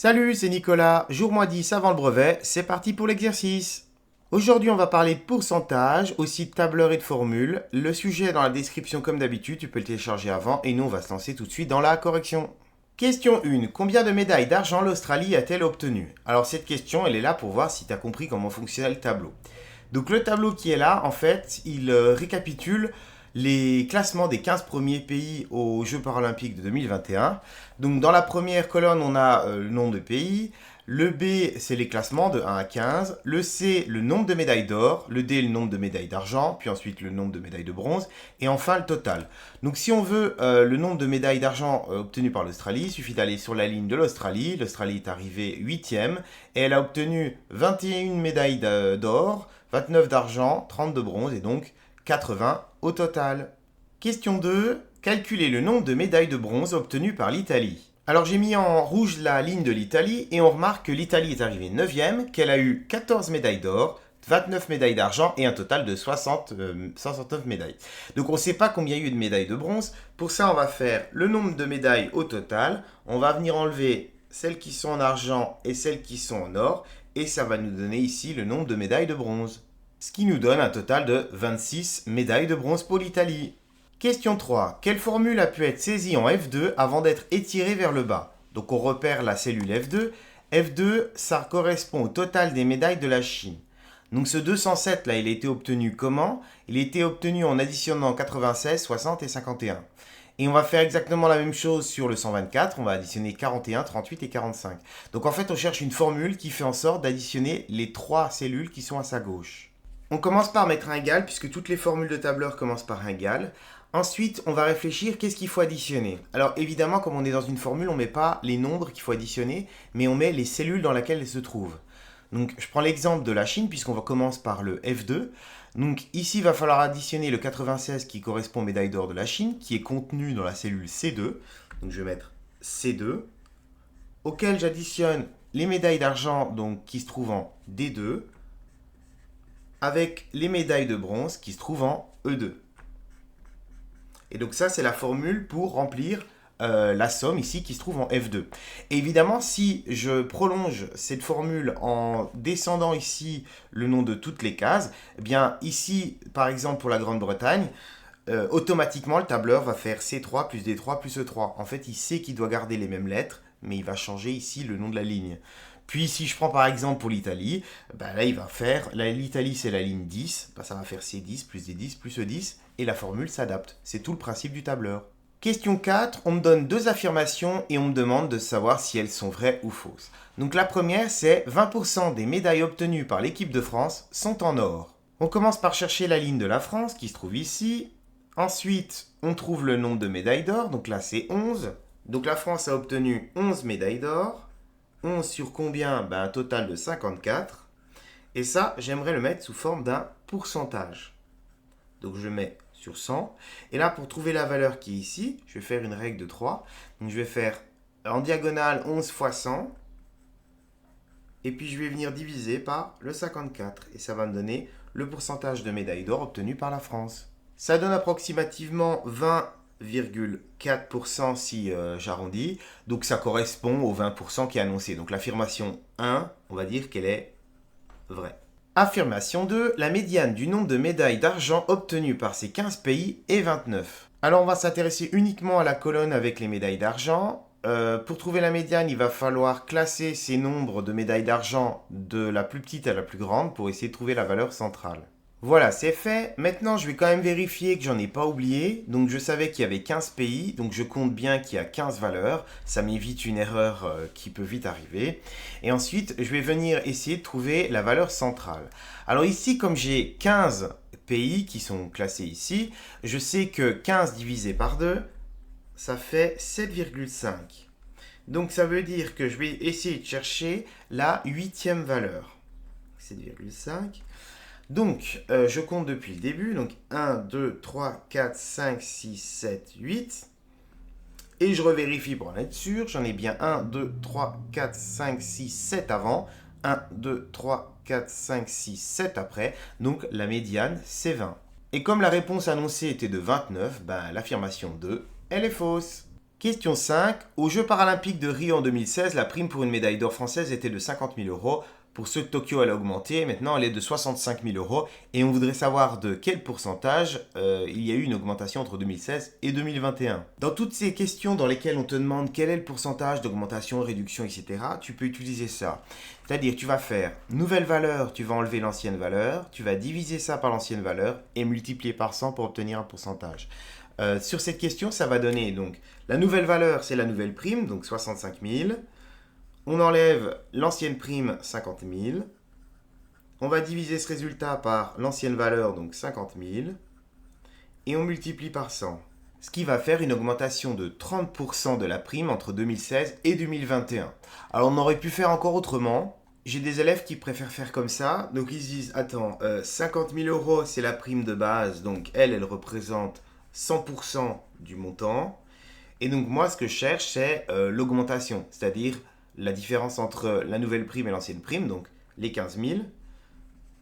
Salut, c'est Nicolas, jour moins 10 avant le brevet, c'est parti pour l'exercice. Aujourd'hui, on va parler de pourcentage, aussi de tableur et de formule. Le sujet est dans la description comme d'habitude, tu peux le télécharger avant et nous on va se lancer tout de suite dans la correction. Question 1. Combien de médailles d'argent l'Australie a-t-elle obtenu? Alors cette question, elle est là pour voir si tu as compris comment fonctionnait le tableau. Donc le tableau qui est là, en fait, il récapitule les classements des 15 premiers pays aux Jeux paralympiques de 2021. Donc dans la première colonne, on a le nombre de pays. Le B, c'est les classements de 1 à 15. Le C, le nombre de médailles d'or. Le D, le nombre de médailles d'argent. Puis ensuite, le nombre de médailles de bronze. Et enfin, le total. Donc si on veut le nombre de médailles d'argent obtenues par l'Australie, il suffit d'aller sur la ligne de l'Australie. L'Australie est arrivée 8e. Et elle a obtenu 21 médailles d'or, 29 d'argent, 30 de bronze et donc 80 au total. Question 2. Calculez le nombre de médailles de bronze obtenues par l'Italie. Alors j'ai mis en rouge la ligne de l'Italie et on remarque que l'Italie est arrivée 9e, qu'elle a eu 14 médailles d'or, 29 médailles d'argent et un total de 69 médailles. Donc on ne sait pas combien il y a eu de médailles de bronze. Pour ça, on va faire le nombre de médailles au total. On va venir enlever celles qui sont en argent et celles qui sont en or. Et ça va nous donner ici le nombre de médailles de bronze. Ce qui nous donne un total de 26 médailles de bronze pour l'Italie. Question 3. Quelle formule a pu être saisie en F2 avant d'être étirée vers le bas? Donc on repère la cellule F2. F2, ça correspond au total des médailles de la Chine. Donc ce 207 là, il a été obtenu comment? Il a été obtenu en additionnant 96, 60 et 51. Et on va faire exactement la même chose sur le 124. On va additionner 41, 38 et 45. Donc en fait, on cherche une formule qui fait en sorte d'additionner les trois cellules qui sont à sa gauche. On commence par mettre un égal, puisque toutes les formules de tableur commencent par un égal. Ensuite, on va réfléchir qu'est-ce qu'il faut additionner. Alors évidemment, comme on est dans une formule, on ne met pas les nombres qu'il faut additionner, mais on met les cellules dans lesquelles elles se trouvent. Donc je prends l'exemple de la Chine, puisqu'on commence par le F2. Donc ici, il va falloir additionner le 96 qui correspond aux médailles d'or de la Chine, qui est contenu dans la cellule C2. Donc je vais mettre C2, auquel j'additionne les médailles d'argent donc qui se trouvent en D2, avec les médailles de bronze qui se trouvent en E2. Et donc ça, c'est la formule pour remplir la somme ici qui se trouve en F2. Et évidemment, si je prolonge cette formule en descendant ici le nom de toutes les cases, eh bien ici, par exemple pour la Grande-Bretagne, automatiquement le tableur va faire C3 plus D3 plus E3. En fait, il sait qu'il doit garder les mêmes lettres, mais il va changer ici le nom de la ligne. Puis si je prends par exemple pour l'Italie, là il va faire, l'Italie c'est la ligne 10, ça va faire C10 plus D10 plus E10, et la formule s'adapte. C'est tout le principe du tableur. Question 4, on me donne deux affirmations et on me demande de savoir si elles sont vraies ou fausses. Donc la première c'est 20% des médailles obtenues par l'équipe de France sont en or. On commence par chercher la ligne de la France qui se trouve ici. Ensuite, on trouve le nombre de médailles d'or, donc là c'est 11. Donc la France a obtenu 11 médailles d'or. 11 sur combien? Un total de 54. Et ça, j'aimerais le mettre sous forme d'un pourcentage. Donc je mets sur 100. Et là, pour trouver la valeur qui est ici, je vais faire une règle de 3. Donc je vais faire en diagonale 11 fois 100. Et puis je vais venir diviser par le 54. Et ça va me donner le pourcentage de médailles d'or obtenues par la France. Ça donne approximativement 20,4% si j'arrondis. Donc ça correspond au 20% qui est annoncé. Donc l'affirmation 1, on va dire qu'elle est vraie. Affirmation 2, la médiane du nombre de médailles d'argent obtenues par ces 15 pays est 29. Alors on va s'intéresser uniquement à la colonne avec les médailles d'argent. Pour trouver la médiane, il va falloir classer ces nombres de médailles d'argent de la plus petite à la plus grande pour essayer de trouver la valeur centrale. Voilà, c'est fait. Maintenant, je vais quand même vérifier que j'en ai pas oublié. Donc, je savais qu'il y avait 15 pays. Donc, je compte bien qu'il y a 15 valeurs. Ça m'évite une erreur qui peut vite arriver. Et ensuite, je vais venir essayer de trouver la valeur centrale. Alors ici, comme j'ai 15 pays qui sont classés ici, je sais que 15 divisé par 2, ça fait 7,5. Donc, ça veut dire que je vais essayer de chercher la 8e valeur. 7,5. Donc, je compte depuis le début. Donc, 1, 2, 3, 4, 5, 6, 7, 8. Et je revérifie pour en être sûr. J'en ai bien 1, 2, 3, 4, 5, 6, 7 avant. 1, 2, 3, 4, 5, 6, 7 après. Donc, la médiane, c'est 20. Et comme la réponse annoncée était de 29, l'affirmation 2, elle est fausse. Question 5. Aux Jeux paralympiques de Rio en 2016, la prime pour une médaille d'or française était de 50 000 euros. Pour ceux de Tokyo, elle a augmenté. Maintenant, elle est de 65 000 euros. Et on voudrait savoir de quel pourcentage il y a eu une augmentation entre 2016 et 2021. Dans toutes ces questions dans lesquelles on te demande quel est le pourcentage d'augmentation, réduction, etc., tu peux utiliser ça. C'est-à-dire, tu vas faire nouvelle valeur, tu vas enlever l'ancienne valeur, tu vas diviser ça par l'ancienne valeur et multiplier par 100 pour obtenir un pourcentage. Sur cette question, ça va donner donc la nouvelle valeur, c'est la nouvelle prime, donc 65 000. On enlève l'ancienne prime, 50 000. On va diviser ce résultat par l'ancienne valeur, donc 50 000. Et on multiplie par 100. Ce qui va faire une augmentation de 30% de la prime entre 2016 et 2021. Alors on aurait pu faire encore autrement. J'ai des élèves qui préfèrent faire comme ça. Donc ils se disent, attends, 50 000 euros, c'est la prime de base. Donc elle représente 100% du montant. Et donc moi, ce que je cherche, c'est l'augmentation. C'est-à-dire la différence entre la nouvelle prime et l'ancienne prime, donc les 15 000.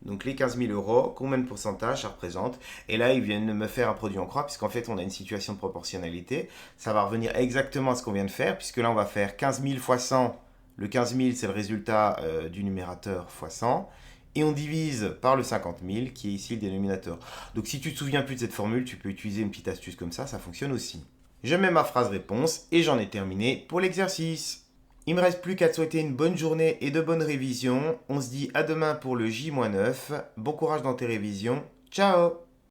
Donc les 15 000 euros, combien de pourcentage ça représente? Et là, ils viennent de me faire un produit en croix, puisqu'en fait, on a une situation de proportionnalité. Ça va revenir exactement à ce qu'on vient de faire, puisque là, on va faire 15 000 fois 100. Le 15 000, c'est le résultat du numérateur fois 100. Et on divise par le 50 000, qui est ici le dénominateur. Donc si tu te souviens plus de cette formule, tu peux utiliser une petite astuce comme ça fonctionne aussi. Je mets ma phrase réponse et j'en ai terminé pour l'exercice. Il me reste plus qu'à te souhaiter une bonne journée et de bonnes révisions. On se dit à demain pour le J-9. Bon courage dans tes révisions. Ciao!